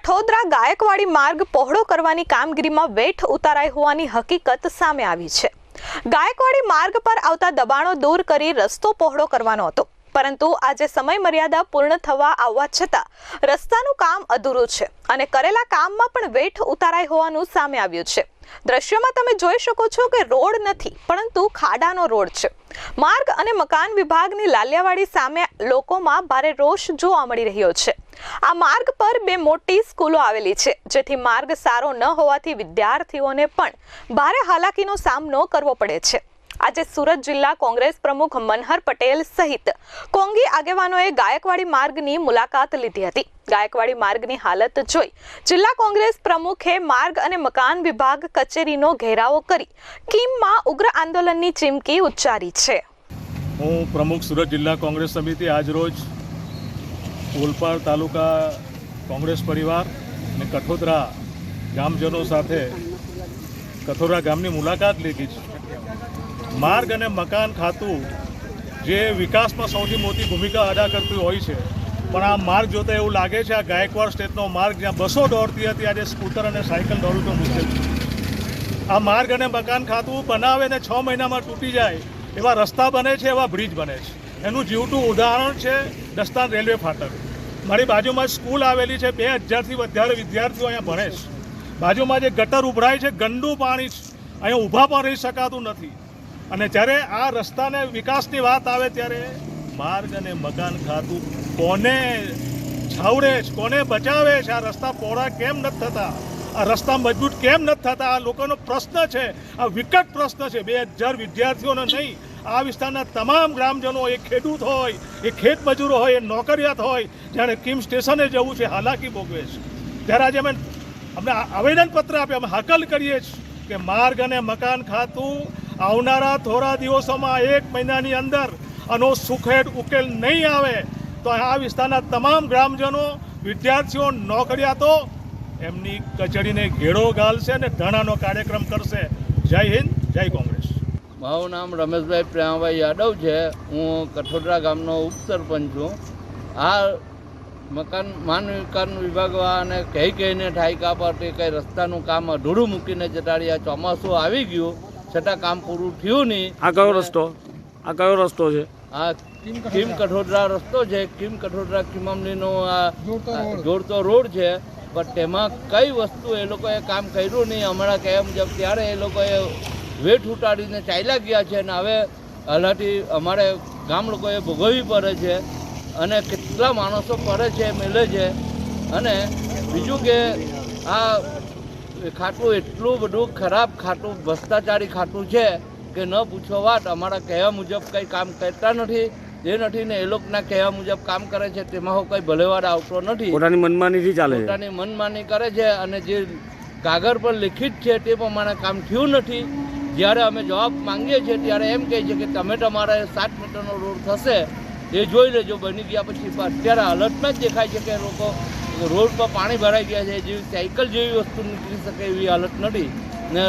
કઠોદરા ગાયકવાડી માર્ગ પહોળો કરવાની કામગીરીમાં વેઠ ઉતારાઈ હોવાની હકીકત સામે આવી છે। ગાયકવાડી માર્ગ પર આવતા દબાણો દૂર કરી રસ્તો પહોળો કરવાનો હતો, પરંતુ આજે સમય મર્યાદા પૂર્ણ થવા આવવા છતાં રસ્તાનું કામ અધૂરું છે અને કરેલા કામમાં પણ વેઠ ઉતારાઈ હોવાનું સામે આવ્યું છે। દ્રશ્યમાં તમે જોઈ શકો છો કે રોડ નથી, પરંતુ ખાડાનો રોડ છે। માર્ગ અને મકાન વિભાગની લાલિયાવાડી સામે લોકોમાં ભારે રોષ જોવા મળી રહ્યો છે। આ માર્ગ પર બે મોટી સ્કૂલો આવેલી છે, જેથી માર્ગ સારો ન હોવાથી વિદ્યાર્થીઓને પણ ભારે હાલાકીનો સામનો કરવો પડે છે। આજે સુરત જિલ્લા કોંગ્રેસ પ્રમુખ મનહર પટેલ સહિત કોંગી આગેવાનોએ ગાયકવાડી માર્ગની મુલાકાત લીધી હતી। ગાયકવાડી માર્ગની હાલત જોઈ જિલ્લા કોંગ્રેસ પ્રમુખે માર્ગ અને મકાન વિભાગ કચેરીનો ઘેરાવો કરી કીમમાં ઉગ્ર આંદોલનની ચીમકી ઉચ્ચારી છે। હું પ્રમુખ સુરત જિલ્લા કોંગ્રેસ સમિતિ આજરોજ ઓલપાડ તાલુકા કોંગ્રેસ પરિવાર અને કઠોદરા ગામજનો સાથે કઠોદરા ગામની મુલાકાત લીધી છે। માર્ગ અને મકાન ખાતું જે વિકાસમાં સૌથી મોટી ભૂમિકા અદા કરતું હોય છે, પણ આ માર્ગ જોતા એવું લાગે છે આ ગાયકવાડ સ્ટેટનો માર્ગ જ્યાં બસો દોડતી હતી, આજે સ્કૂટર અને સાયકલ દોડવું તો મુશ્કેલ છે। આ માર્ગ અને મકાન ખાતું બનાવે ને 6 મહિનામાં તૂટી જાય એવા રસ્તા બને છે, એવા બ્રિજ બને છે। એનું જીવતું ઉદાહરણ છે દસ્તાન રેલવે ફાટક। મારી બાજુમાં સ્કૂલ આવેલી છે, 2000થી વધારે વિદ્યાર્થીઓ અહીંયા ભણે છે। બાજુમાં જે ગટર ઉભરાય છે, ગંદુ પાણી અહીંયા ઊભા પણ રહી શકાતું નથી। અને જ્યારે આ રસ્તાને વિકાસની વાત આવે ત્યારે માર્ગ અને મકાન ખાતું કોને છાવડે છે, કોને બચાવે છે? આ રસ્તા પહોળા કેમ નથી થતા? આ રસ્તા મજબૂત કેમ નથી થતા? આ લોકોનો પ્રશ્ન છે, આ વિકટ પ્રશ્ન છે। 2000 વિદ્યાર્થીઓનો નહીં, આ વિસ્તારના તમામ ગ્રામજનો, એ ખેડૂત હોય, એ ખેત મજૂરો હોય, એ નોકરિયાત હોય, જ્યારે કિમ સ્ટેશને જવું છે હાલાકી ભોગવે છે। ત્યારે આજે અમને આવેદનપત્ર આપે, અમે હાકલ કરીએ છીએ કે માર્ગ અને મકાન ખાતું આવનારા થોડા દિવસોમાં 1 મહિનાની અંદર આનો સુખેડ ઉકેલ નહીં આવે તો આ વિસ્તારના તમામ ગ્રામજનો, વિદ્યાર્થીઓ, નોકરિયાતો એમની કચેરીને ઘેડો ગાલશે અને ધરણાનો કાર્યક્રમ કરશે। જય હિન્દ, જય કોંગ્રેસ। મારું નામ રમેશભાઈ પ્રેમાભાઈ યાદવ છે। હું કઠોદરા ગામનો ઉપસરપંચ છું। આ માન વિભાગવાળાને કહીને ઠાયકા પરથી કંઈ રસ્તાનું કામ અધૂરું મૂકીને જતા રહ્યા। ચોમાસું આવી ગયું છતાં કામ પૂરું થયું નહીં। આ કયો રસ્તો છે? આ કીમ કઠોદરા રસ્તો છે। કીમ કઠોદરા કિમામલીનો આ જોડતો રોડ છે, પણ તેમાં કઈ વસ્તુ એ લોકોએ કામ કર્યું નહીં। હમણાં કહેવા મુજબ ત્યારે એ લોકોએ વેઠ ઉતાડીને ચાલ્યા ગયા છે અને હવે હાલાથી અમારે ગામ લોકોએ ભોગવવી પડે છે અને કેટલા માણસો પડે છે, મિલે છે। અને બીજું કે આ ખાતું એટલું બધું ખરાબ ખાતું, ભ્રષ્ટાચારી ખાતું છે કે ન પૂછો વાત। અમારા કહેવા મુજબ કંઈ કામ કરતા નથી, એ નથી ને એ લોકોના કહેવા મુજબ કામ કરે છે, તેમાં કંઈ ભલેવાર આવતો નથી। પોતાની મનમાનીથી ચાલે, પોતાની મનમાની કરે છે અને જે કાગળ પર લિખિત છે તે પ્રમાણે કામ થયું નથી। જ્યારે અમે જવાબ માંગીએ છીએ ત્યારે એમ કહે છે કે તમે તમારે 7 મીટરનો રોડ થશે એ જોઈ લેજો, બની ગયા પછી। અત્યારે હાલતમાં જ દેખાય છે કે લોકો રોડ પર પાણી ભરાઈ ગયા છે, જેવી સાયકલ જેવી વસ્તુ નીકળી શકે એવી હાલત નથી। ને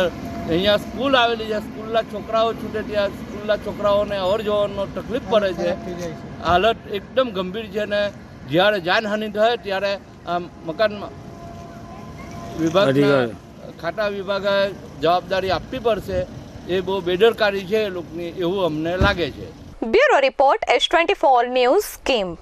અહીંયા સ્કૂલ આવેલી છે, સ્કૂલના છોકરાઓ છૂટે ત્યાં સ્કૂલના છોકરાઓને અવર જવરનો તકલીફ પડે છે। હાલત એકદમ ગંભીર છે ને જ્યારે જાનહાનિ થાય ત્યારે આ મકાન વિભાગના ખાતા વિભાગે જવાબદારી આપવી પડશે। એ બહુ બેદરકારી છે એ લોકોની, એવું અમને લાગે છે। Bureau report S24 news, Kim.